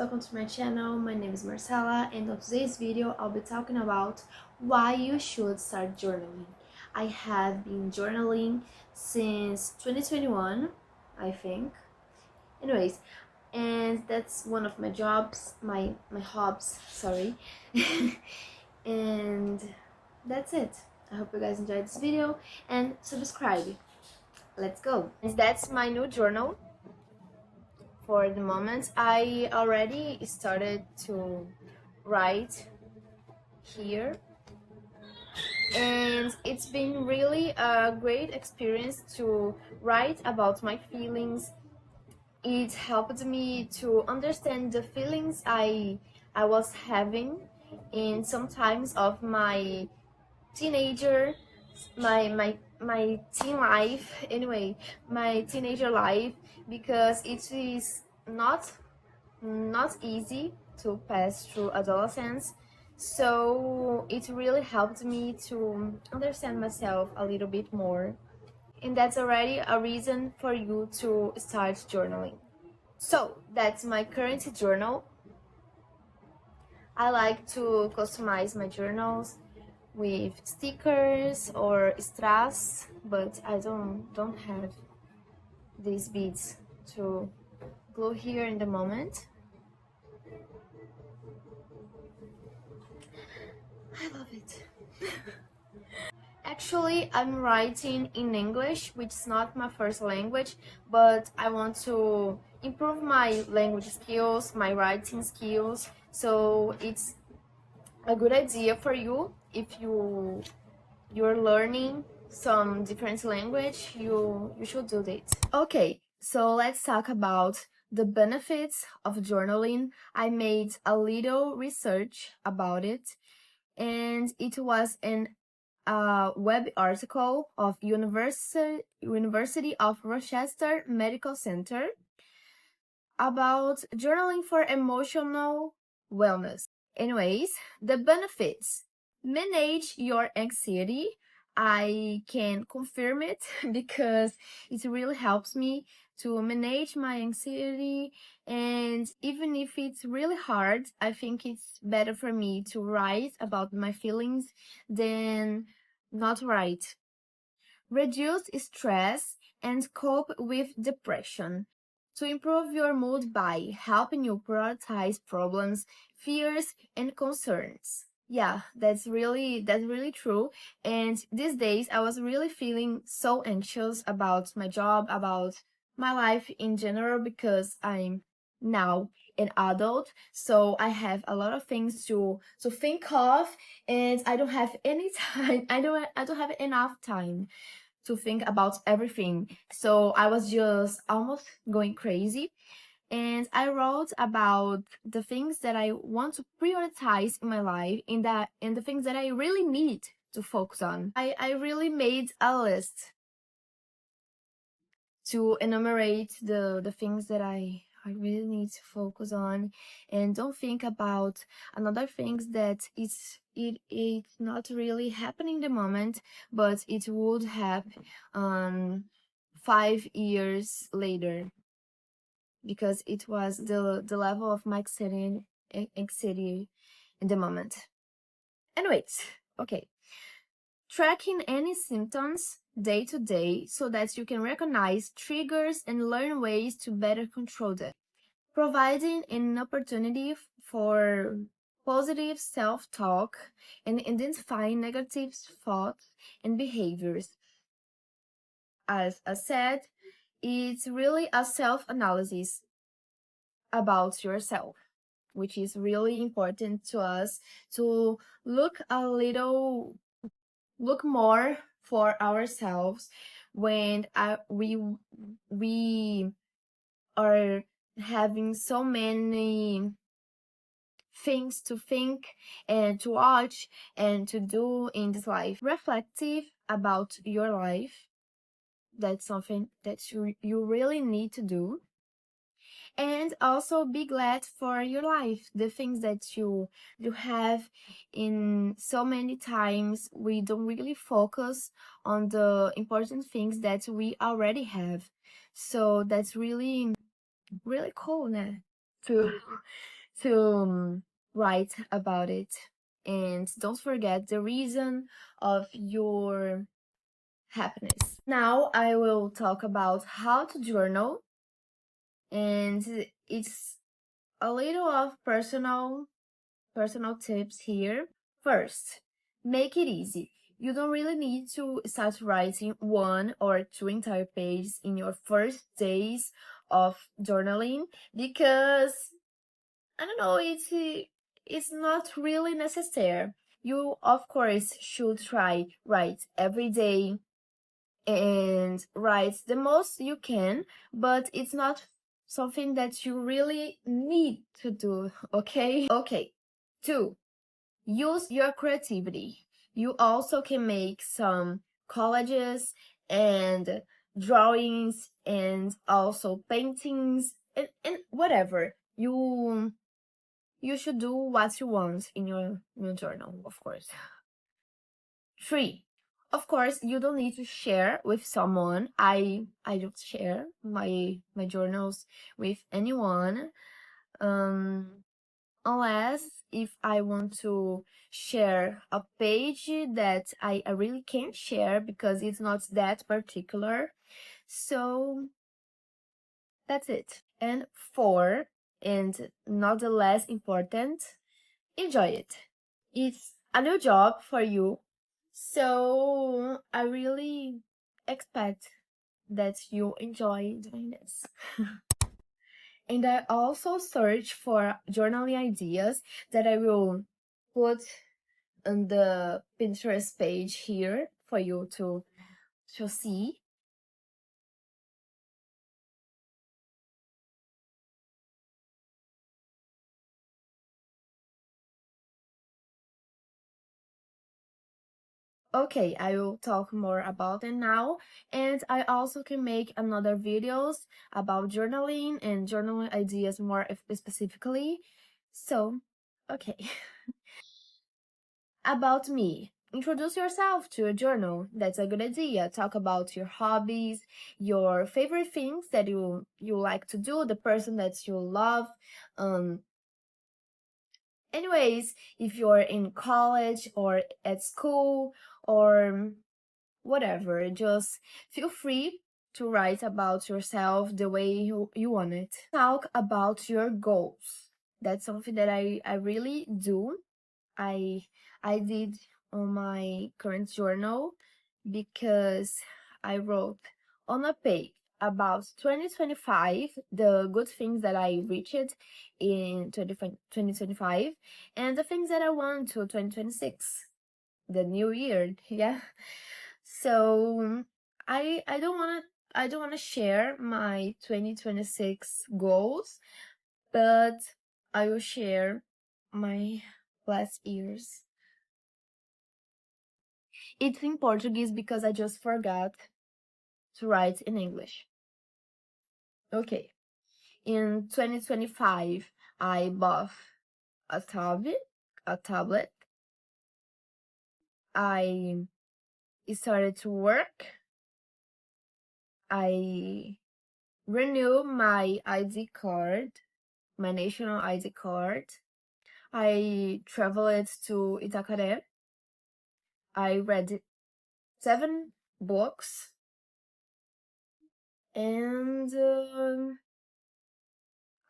welcome to my channel. My name is Marcela, and on today's video I'll be talking about why you should start journaling. I have been journaling since 2021, I think. Anyways, and that's one of my jobs, my hobbies, sorry. And that's it. I hope you guys enjoyed this video and subscribe. Let's go. And that's my new journal. For the moment, I already started to write here, and it's been really a great experience to write about my feelings. It helped me to understand the feelings I was having in some times of my teenager my teen life, anyway, my teenager life, because it is not easy to pass through adolescence. So it really helped me to understand myself a little bit more, and that's already a reason for you to start journaling. So that's my current journal. I like to customize my journals with stickers or strass, but I don't have these beads to glue here in the moment. I love it. Actually, I'm writing in English, which is not my first language, but I want to improve my language skills, my writing skills. So it's a good idea for you if you're learning some different language, you should do it. Okay, so let's talk about the benefits of journaling. I made a little research about it, and it was an web article of University of Rochester Medical Center about journaling for emotional wellness. Anyways, the benefits: manage your anxiety. I can confirm it because it really helps me to manage my anxiety, and even if it's really hard, I think it's better for me to write about my feelings than not write. Reduce stress and cope with depression. To improve your mood by helping you prioritize problems, fears, and concerns. Yeah, that's really true. And these days I was really feeling so anxious about my job, about my life in general, because I'm now an adult, so I have a lot of things to think of, and I don't have any time. I don't have enough time to think about everything. So I was just almost going crazy. And I wrote about the things that I want to prioritize in my life, and the things that I really need to focus on. I really made a list to enumerate the things that I really need to focus on, and don't think about another things that it's not really happening in the moment, but it would happen 5 years later, because it was the level of my anxiety in the moment. Anyways, okay. Tracking any symptoms day to day so that you can recognize triggers and learn ways to better control them. Providing an opportunity for positive self-talk and identifying negative thoughts and behaviors. As I said, it's really a self-analysis about yourself, which is really important to us to look more for ourselves when we are having so many things to think and to watch and to do in this life. Reflective about your life, that's something that you really need to do. And also be glad for your life, the things that you have. In so many times we don't really focus on the important things that we already have, so that's really cool, né? to to write about it. And don't forget the reason of your happiness. Now I will talk about how to journal, and it's a little of personal tips here. First, make it easy. You don't really need to start writing 1 or 2 entire pages in your first days of journaling, because I don't know, it's not really necessary. You of course should try write every day and write the most you can, but it's not something that you really need to do, okay? Okay. 2, use your creativity. You also can make some collages and drawings and also paintings and whatever. You should do what you want in your journal, of course. 3, of course, you don't need to share with someone. I don't share my journals with anyone. Unless if I want to share a page that I really can't share because it's not that particular. So that's it. And 4, and not the less important, enjoy it. It's a new job for you, so I really expect that you enjoy doing this. And I also search for journaling ideas that I will put on the Pinterest page here for you to see. Okay, I will talk more about it now, and I also can make another videos about journaling and journaling ideas more specifically. So, okay. About me. Introduce yourself to a journal. That's a good idea. Talk about your hobbies, your favorite things that you like to do, the person that you love. Um Anyways, if you're in college or at school or whatever, just feel free to write about yourself the way you want it. Talk about your goals. That's something that I really do. I I did on my current journal, because I wrote on a page about 2025, the good things that I reached in 2025, and the things that I want to 2026, the new year. Yeah. So I don't want to share my 2026 goals, but I will share my last years. It's in Portuguese because I just forgot to write in English. Okay. In 2025, I bought a tablet. I started to work. I renewed my ID card, my national ID card. I traveled to Itacaré. I read 7 books, and a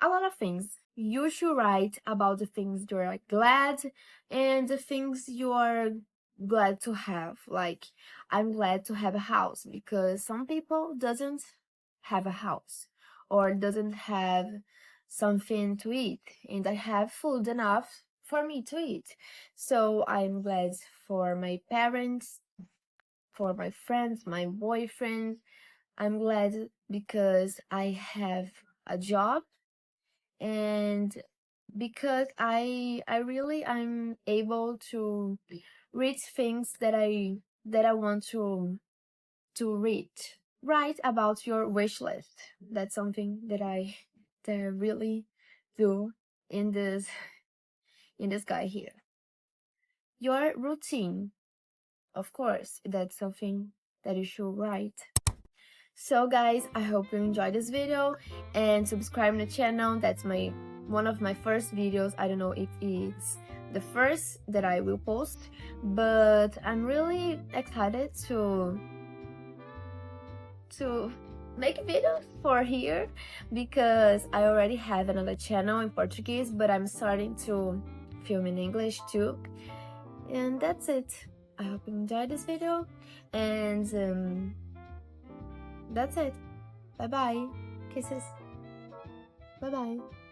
lot of things. You should write about the things you're glad and the things you are glad to have. Like, I'm glad to have a house, because some people doesn't have a house or doesn't have something to eat, and I have food enough for me to eat. So I'm glad for my parents, for my friends, my boyfriend. I'm glad because I have a job, and because I'm able to read things that I want to read. Write about your wish list. That's something that I really do in this guy here. Your routine, of course, that's something that you should write. So guys, I hope you enjoyed this video and subscribe to the channel. That's my one of my first videos. I don't know if it's the first that I will post, but I'm really excited to make videos for here, because I already have another channel in Portuguese, but I'm starting to film in English too. And that's it. I hope you enjoyed this video, and that's it. Bye bye. Kisses. Bye bye.